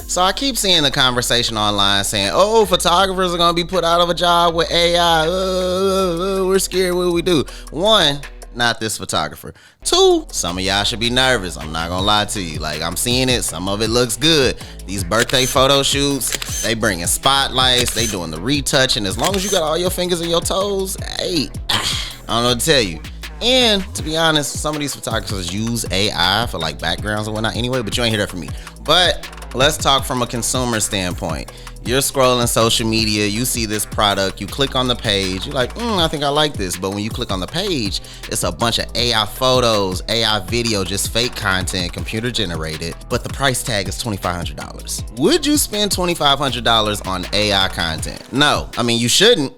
So I keep seeing the conversation online saying, oh, photographers are going to be put out of a job with AI. We're scared. What do we do? One, not this photographer. Two, some of y'all should be nervous. I'm not gonna lie to you. Like, I'm seeing it. Some of it looks good. These birthday photo shoots, they bringing spotlights. They doing the retouching. As long as you got all your fingers and your toes, hey, I don't know what to tell you. And to be honest, some of these photographers use AI for like backgrounds and whatnot anyway, but you ain't hear that from me. But let's talk from a consumer standpoint. You're scrolling social media, you see this product, you click on the page, you're like, I think I like this. But when you click on the page, it's a bunch of AI photos, AI video, just fake content, computer generated, but the price tag is $2,500. Would you spend $2,500 on AI content? No. I mean, you shouldn't,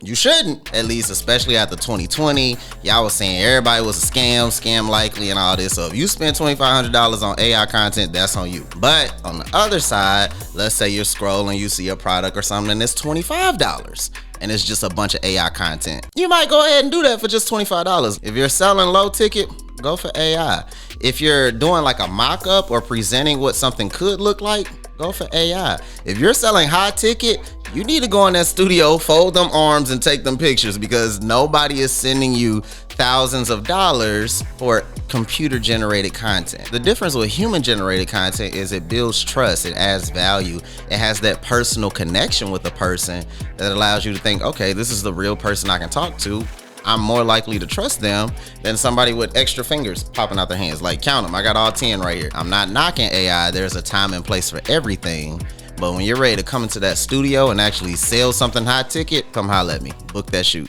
at least, especially after 2020. Y'all was saying everybody was a scam likely and all this. So if you spend $2,500 on AI content, that's on you. But on the other side, let's say you're scrolling, you see a product or something and it's $25 and it's just a bunch of AI content. You might go ahead and do that for just $25. If you're selling low ticket, go for AI. If you're doing like a mock-up or presenting what something could look like, go for AI. If you're selling high ticket, you need to go in that studio, fold them arms and take them pictures, because nobody is sending you thousands of dollars for computer generated content. The difference with human generated content is it builds trust, it adds value, it has that personal connection with the person that allows you to think, okay, this is the real person I can talk to. I'm more likely to trust them than somebody with extra fingers popping out their hands. Like, count them, I got all 10 right here. I'm not knocking AI, there's a time and place for everything. But when you're ready to come into that studio and actually sell something high ticket, come holler at me. Book that shoot.